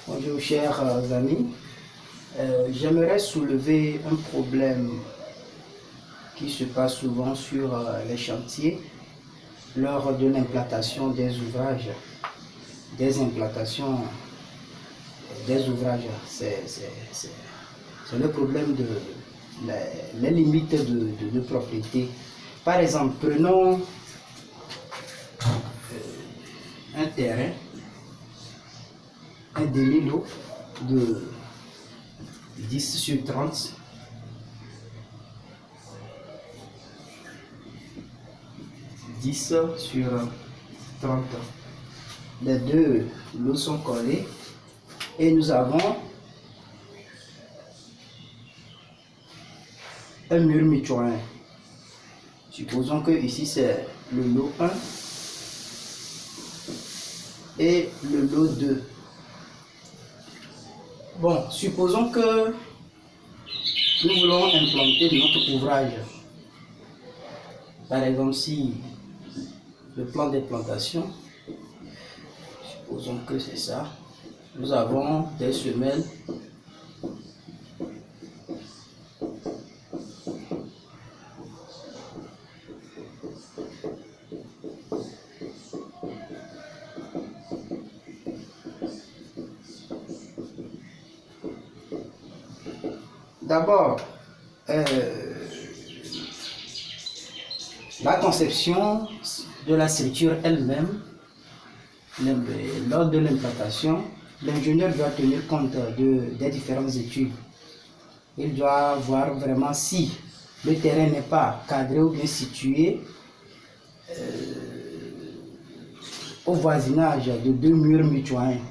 Bonjour chers amis, j'aimerais soulever un problème qui se passe souvent sur les chantiers lors de l'implantation des ouvrages, c'est le problème de les limites de propriété. Par exemple, prenons un terrain, un demi-lot de 10 sur 30. Sur 30. Les deux lots sont collés et nous avons un mur mitoyen. Supposons que ici c'est le lot 1 et le lot 2. Bon, supposons que nous voulons implanter notre ouvrage. Par exemple, si le plan d'implantation, supposons que c'est ça, nous avons des semelles d'abord. La conception de la structure elle-même, lors de l'implantation, l'ingénieur doit tenir compte des différentes études. Il doit voir vraiment si le terrain n'est pas cadré ou bien situé au voisinage de deux murs mitoyens.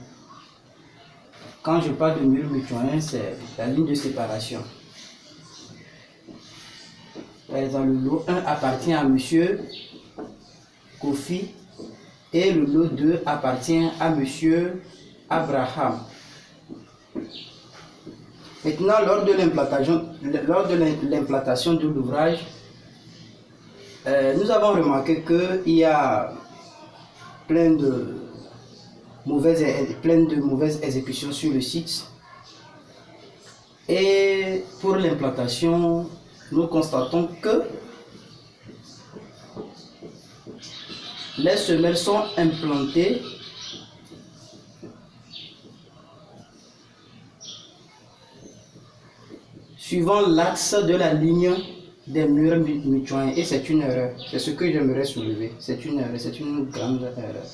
Quand je parle de murs mitoyens, c'est la ligne de séparation. Par exemple, le lot 1 appartient à M. Kofi et le lot 2 appartient à M. Abraham. Maintenant, lors de l'implantation de l'ouvrage, nous avons remarqué qu'il y a plein de mauvaises exécutions sur le site. Et pour l'implantation, nous constatons que les semelles sont implantées suivant l'axe de la ligne des murs mitoyens. Et c'est une erreur. C'est ce que j'aimerais soulever. C'est une erreur, c'est une grande erreur.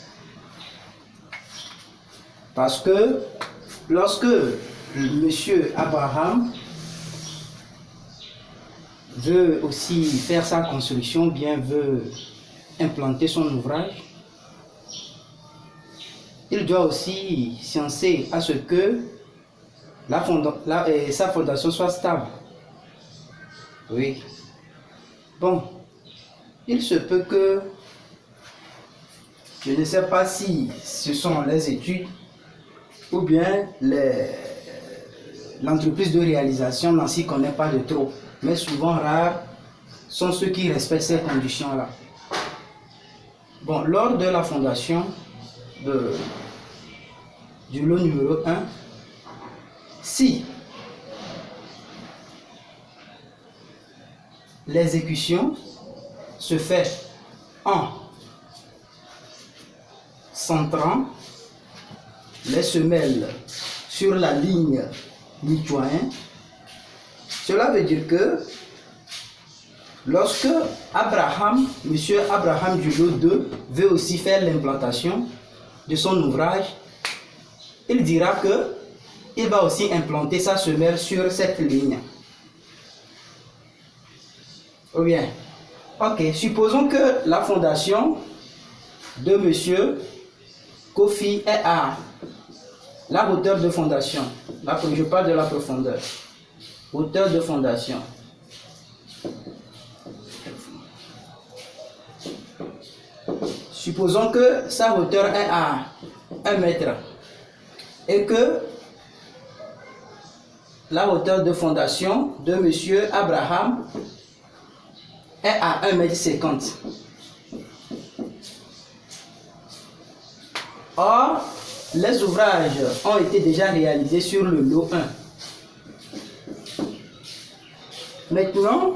Parce que lorsque M. Abraham veut aussi faire sa construction, bien veut implanter son ouvrage, il doit aussi sciencer à ce que sa fondation soit stable. Oui. Bon, il se peut que, je ne sais pas si ce sont les études ou bien l'entreprise de réalisation n'en s'y connaît pas de trop. Mais souvent rares sont ceux qui respectent ces conditions-là. Bon, lors de la fondation du lot numéro 1, si l'exécution se fait en centrant les semelles sur la ligne mitoyenne, cela veut dire que lorsque M. Abraham du lot 2 veut aussi faire l'implantation de son ouvrage, il dira que il va aussi implanter sa semelle sur cette ligne. Ou bien, ok, supposons que la fondation de M. Kofi est à la hauteur de fondation. Là, je parle de la profondeur. Hauteur de fondation. Supposons que sa hauteur est à 1 mètre et que la hauteur de fondation de M. Abraham est à 1,50 m. Or, les ouvrages ont été déjà réalisés sur le lot 1. Maintenant,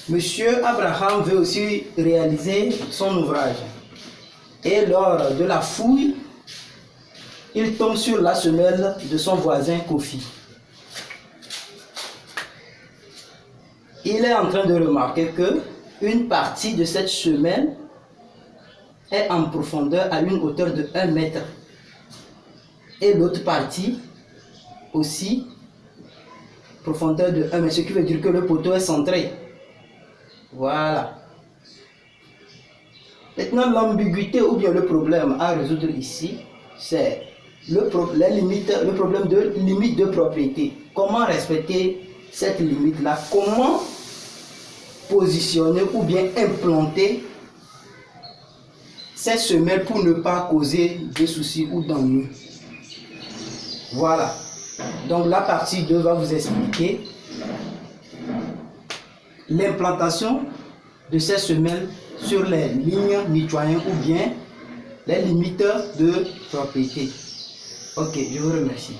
Monsieur Abraham veut aussi réaliser son ouvrage. Et lors de la fouille, il tombe sur la semelle de son voisin Kofi. Il est en train de remarquer que une partie de cette semelle est en profondeur à une hauteur de 1 mètre. Et l'autre partie aussi profondeur de 1 mètre, ce qui veut dire que le poteau est centré. Voilà. Maintenant, l'ambiguïté ou bien le problème à résoudre ici, c'est le problème de limite de propriété. Comment respecter cette limite-là? Comment positionner ou bien implanter ces semelles pour ne pas causer de soucis ou d'ennuis? Voilà. Donc la partie 2 va vous expliquer l'implantation de ces semelles sur les lignes mitoyennes ou bien les limites de propriété. Ok, je vous remercie.